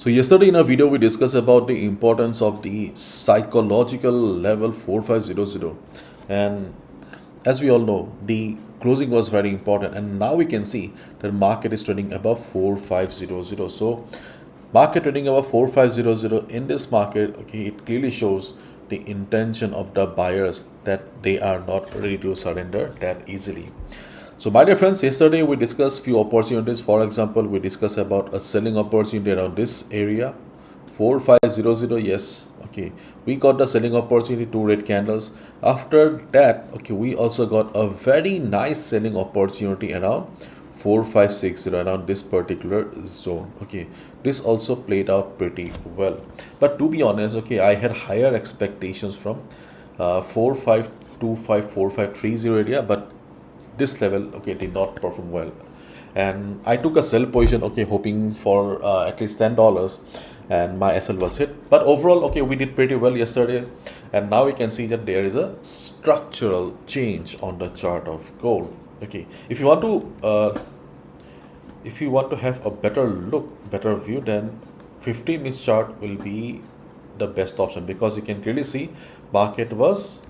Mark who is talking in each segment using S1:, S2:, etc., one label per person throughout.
S1: So yesterday in our video we discussed about the importance of the psychological level 4500, and as we all know the closing was very important, and now we can see that market is trading above 4500. So market trading above 4500 in this market, okay, it clearly shows the intention of the buyers that they are not ready to surrender that easily. So my dear friends, yesterday we discussed few opportunities. For example, we discussed about a selling opportunity around this area, 4500. Yes, okay, we got the selling opportunity, two red candles. After that, okay, we also got a very nice selling opportunity around 4560, around this particular zone. Okay, this also played out pretty well, but to be honest, okay, I had higher expectations from 4525 4530 area, but this level, okay, did not perform well, and I took a sell position, okay, hoping for at least $10, and my SL was hit. But overall, okay, we did pretty well yesterday, and now we can see that there is a structural change on the chart of gold. Okay, if you want to have a better look, better view, then 15 minutes chart will be the best option, because you can clearly see market was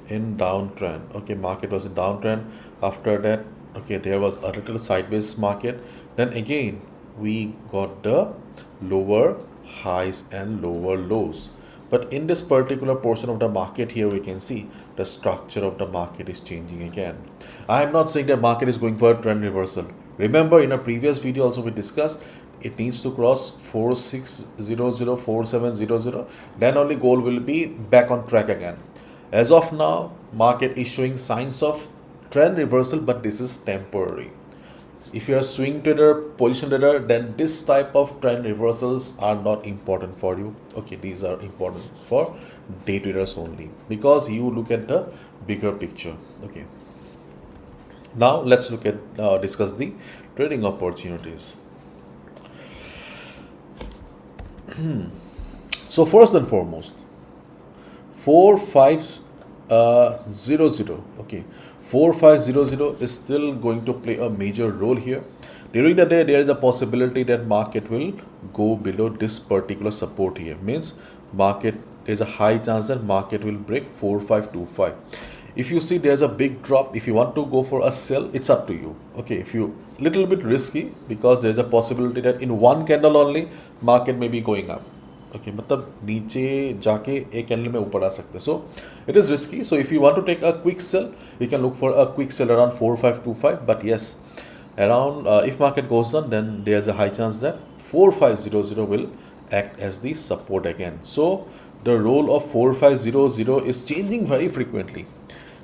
S1: in downtrend. Okay, market was in downtrend. After that, okay, there was a little sideways market, then again we got the lower highs and lower lows. But in this particular portion of the market here, we can see the structure of the market is changing again. I am not saying that market is going for a trend reversal. Remember, in a previous video also we discussed it needs to cross 4600 4700, then only gold will be back on track again. As of now, market is showing signs of trend reversal, but this is temporary. If you're a swing trader, position trader, then this type of trend reversals are not important for you. Okay, these are important for day traders only, because you look at the bigger picture. Okay, now let's look at discuss the trading opportunities. So first and foremost, 4500, okay, 4500 is still going to play a major role here. During the day, there is a possibility that market will go below this particular support here. Means market, there's a high chance that market will break 4525. If you see there's a big drop, if you want to go for a sell, it's up to you. Okay, if you little bit risky, because there's a possibility that in one candle only market may be going up. Okay, मतलब नीचे जाके एक candle में ऊपर आ सकते, so it is risky. So if you want to take a quick sell, you can look for a quick sell around 4525. But yes, around if market goes down, then there's a high chance that 4500 will act as the support again. So the role of 4500 is changing very frequently.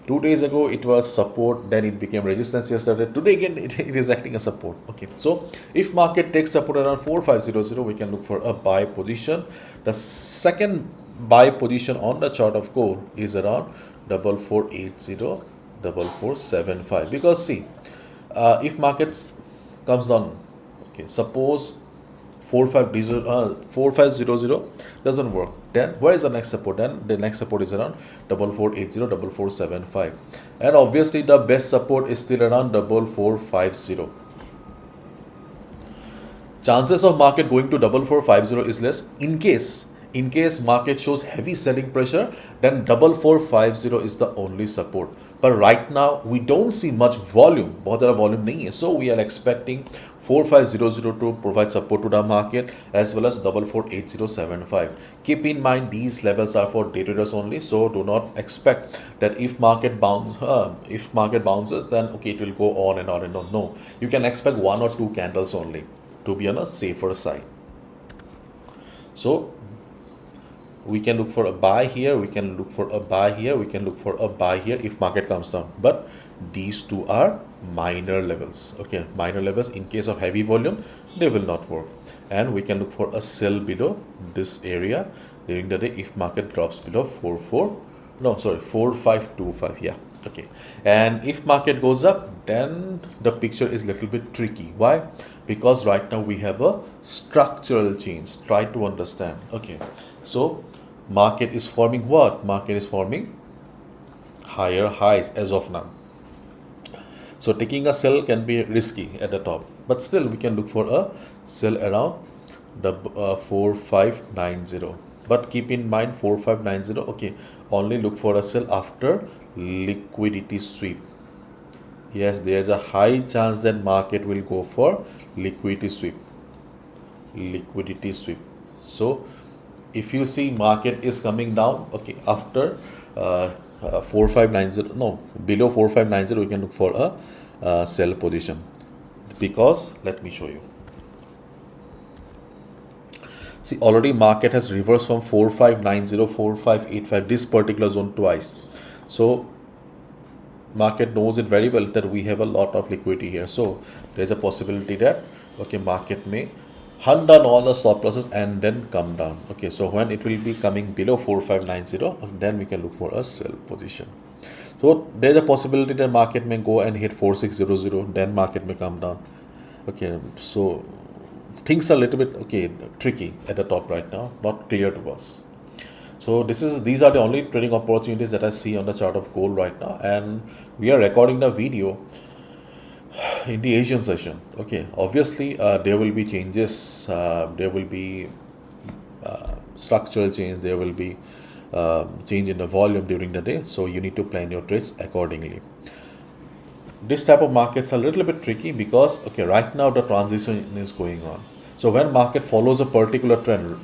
S1: 2 days ago it was support, then it became resistance yesterday. Today again it is acting as support. Okay, so if market takes support around 4500, we can look for a buy position. The second buy position on the chart of gold is around 4480 4475, because see, if markets comes down, okay, suppose 4500 doesn't work, then where is the next support? Then the next support is around 4480 4475, and obviously the best support is still around 4450. Chances of market going to 4450 is less. In case market shows heavy selling pressure, then 4450 is the only support. But right now we don't see much volume, बहुत ज़्यादा volume नहीं है, so we are expecting 4500 to provide support to the market, as well as 448075. Keep in mind these levels are for day traders only, so do not expect that if market bounces, then okay, it will go on and on and on. No, you can expect one or two candles only to be on a safer side. So we can look for a buy here, we can look for a buy here, we can look for a buy here if market comes down. But these two are minor levels. Okay, minor levels. In case of heavy volume, they will not work. And we can look for a sell below this area during the day if market drops below 4525. Yeah, okay. And if market goes up, then the picture is a little bit tricky. Why? Because right now we have a structural change. Try to understand. Okay, so market is forming what? Market is forming higher highs as of now. So taking a sell can be risky at the top, but still we can look for a sell around the 4590, but keep in mind 4590, okay, only look for a sell after liquidity sweep. Yes, there's a high chance that market will go for liquidity sweep. So if you see market is coming down, okay, after 4590, no, below 4590, we can look for a sell position, because let me show you. See, already market has reversed from 4590, 4585, this particular zone twice. So market knows it very well that we have a lot of liquidity here. So there's a possibility that, okay, market may hunt down all the stop losses and then come down. Okay, so when it will be coming below 4590, then we can look for a sell position. So there's a possibility that market may go and hit 4600, then market may come down. Okay, so things are a little bit, okay, tricky at the top right now, not clear to us. So these are the only trading opportunities that I see on the chart of gold right now, and we are recording the video in the Asian session. Okay, obviously there will be changes, there will be structural change, there will be change in the volume during the day, so you need to plan your trades accordingly. This type of markets are a little bit tricky because, okay, right now the transition is going on. So when market follows a particular trend,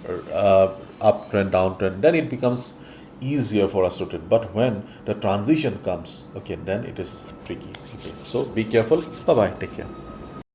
S1: uptrend, downtrend, then it becomes easier for us to trade. But when the transition comes, okay, then it is tricky. Okay, so be careful. Bye bye. Take care.